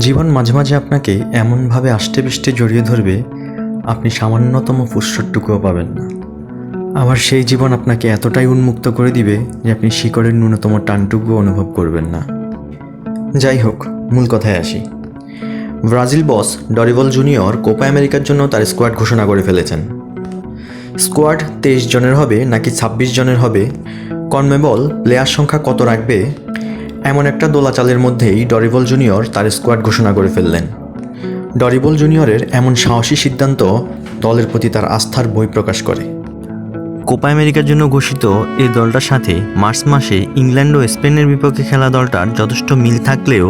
জীবন মাঝে মাঝে আপনাকে এমনভাবে আষ্টেপৃষ্টে জড়িয়ে ধরবে, আপনি সামান্যতম ফুসরটুকুও পাবেন না। আবার সেই জীবন আপনাকে এতটাই উন্মুক্ত করে দিবে যে আপনি শিকড়ের ন্যূনতম টানটুকুও অনুভব করবেন না। যাই হোক, মূল কথায় আসি। ব্রাজিল বস ডরিবল জুনিয়র কোপা আমেরিকার জন্য তার স্কোয়াড ঘোষণা করে ফেলেছেন। স্কোয়াড 23 জনের হবে নাকি 26 জনের হবে, কনমেবল প্লেয়ার সংখ্যা কত রাখবে, এমন একটা দোলাচালের মধ্যেই ডরিবল জুনিয়র তার স্কোয়াড ঘোষণা করে ফেললেন। ডরিবল জুনিয়রের এমন সাহসী সিদ্ধান্ত দলের প্রতি তার আস্থার বহিঃপ্রকাশ করে। কোপা আমেরিকার জন্য ঘোষিত এই দলটার সাথে মার্চ মাসে ইংল্যান্ড ও স্পেনের বিপক্ষে খেলা দলটার যথেষ্ট মিল থাকলেও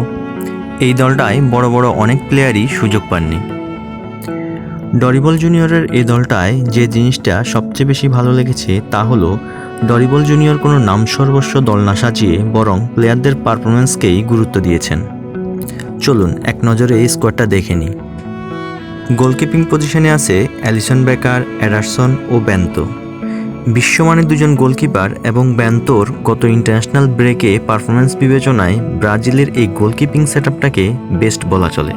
এই দলটায় বড় বড় অনেক প্লেয়ারই সুযোগ পাননি। ডরিবল জুনিয়রের এই দলটায় যে জিনিসটা সবচেয়ে বেশি ভালো লেগেছে তা হলো ডরিবল জুনিয়র কোনো নামসর্বস্ব দল না সাজিয়ে বরং প্লেয়ারদের পারফরমেন্সকেই গুরুত্ব দিয়েছেন। চলুন এক নজরে এই স্কোয়াডটা দেখে নিই। গোলকিপিং পজিশনে আছে অ্যালিসন বেকার, এডারসন ও বেন্তো। বিশ্বমানের দুজন গোলকিপার এবং বেন্তোর গত ইন্টারন্যাশনাল ব্রেকে পারফরমেন্স বিবেচনায় ব্রাজিলের এই গোলকিপিং সেটআপটাকে বেস্ট বলা চলে।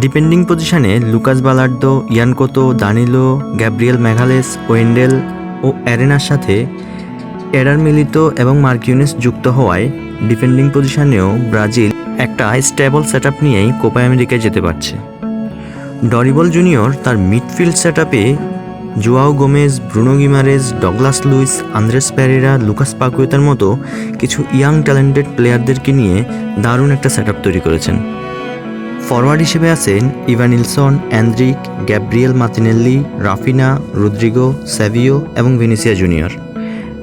ডিফেন্ডিং পজিশনে Lucas Beraldo, Yan Couto, Danilo, Gabriel Magalhaes, Wendell ও অ্যারেনার সাথে এডার মিলিতো এবং মার্কিউনেস যুক্ত হওয়ায় ডিফেন্ডিং পজিশনেও ব্রাজিল একটা স্টেবল সেটআপ নিয়েই কোপা আমেরিকায় যেতে পারছে। ডরিবল জুনিয়র তার মিডফিল্ড সেটআপে Joao Gomes, Bruno Guimaraes, Douglas Luiz, Andreas Pereira, Lucas পাকুয়েতার মতো কিছু ইয়াং ট্যালেন্টেড প্লেয়ারদেরকে নিয়ে দারুণ একটা সেটআপ তৈরি করেছেন। ফরওয়ার্ড হিসেবে আছেন Evanilson, Endrick, Gabriel Martinelli, Raphinha, Rodrygo, Savinho এবং ভিনিসিয়া জুনিয়র।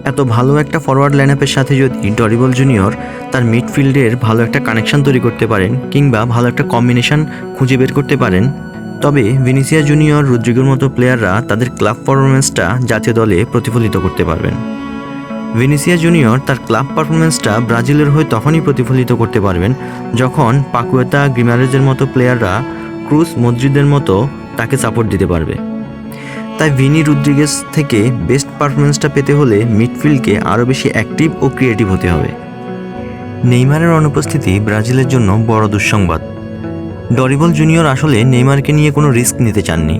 এত ভালো একটা ফরওয়ার্ড লাইনআপের সাথে যদি ডরিবল জুনিয়র তার মিডফিল্ডের ভালো একটা কানেকশন তৈরি করতে পারেন কিংবা ভালো একটা কম্বিনেশন খুঁজে বের করতে পারেন, তবে ভিনিসিয়া জুনিয়র, রদ্রিগোর মতো প্লেয়াররা তাদের ক্লাব পারফরমেন্সটা জাতীয় দলে প্রতিফলিত করতে পারবেন। ভিনিসিয়া জুনিয়র তার ক্লাব পারফরমেন্সটা ব্রাজিলের হয়ে তখনই প্রতিফলিত করতে পারবেন যখন পাকুয়েতা, গ্রিমারেজের মতো প্লেয়াররা ক্রুস, মদ্রিদের মতো তাকে সাপোর্ট দিতে পারবে। তাই ভিনি রদ্রিগেজ থেকে বেস্ট পারফরমেন্সটা পেতে হলে মিডফিল্ডকে আরও বেশি অ্যাক্টিভ ও ক্রিয়েটিভ হতে হবে। নেইমারের অনুপস্থিতি ব্রাজিলের জন্য বড় দুঃসংবাদ। ডরিবল জুনিয়র আসলে নেইমারকে নিয়ে কোনো রিস্ক নিতে চাননি।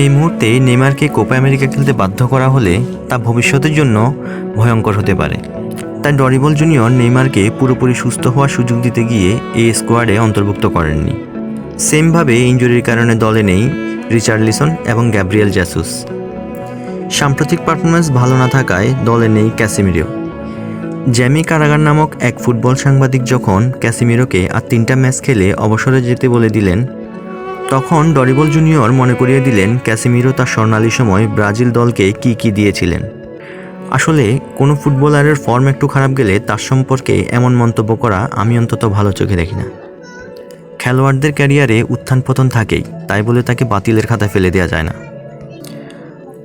এই মুহূর্তে নেইমারকে কোপা আমেরিকা খেলতে বাধ্য করা হলে তা ভবিষ্যতের জন্য ভয়ঙ্কর হতে পারে। তাই ডরিবল জুনিয়র নেইমারকে পুরোপুরি সুস্থ হওয়ার সুযোগ দিতে গিয়ে এই স্কোয়াডে অন্তর্ভুক্ত করেননি। সেমভাবে ইনজুরির কারণে দলে নেই রিচার্লিসন এবং গ্যাব্রিয়েল জেসুস। সাম্প্রতিক পারফরমেন্স ভালো না থাকায় দলে নেই ক্যাসিমিরো। জ্যামি কারাগার নামক এক ফুটবল সাংবাদিক যখন ক্যাসিমিরোকে আর 3টা ম্যাচ খেলে অবসরে যেতে বলে দিলেন, তখন ডরিবল জুনিয়র মনে করিয়ে দিলেন ক্যাসিমিরো তার স্বর্ণালী সময় ব্রাজিল দলকে কী দিয়েছিলেন। আসলে কোনো ফুটবলারের ফর্ম একটু খারাপ গেলে তার সম্পর্কে এমন মন্তব্য করা আমি অন্তত ভালো চোখে দেখি না। খেলোয়াড়দের ক্যারিয়ারে উত্থান পতন থাকেই, তাই বলে তাকে বাতিলের খাতায় ফেলে দেওয়া যায় না।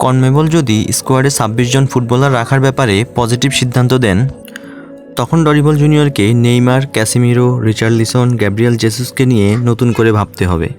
কনমেবল যদি স্কোয়াডে 26 জন ফুটবলার রাখার ব্যাপারে পজিটিভ সিদ্ধান্ত দেন, তখন ডরিবল জুনিয়রকে নেইমার, ক্যাসিমিরো, রিচার্লিসন, গ্যাব্রিয়েল জেসুসকে নিয়ে নতুন করে ভাবতে হবে।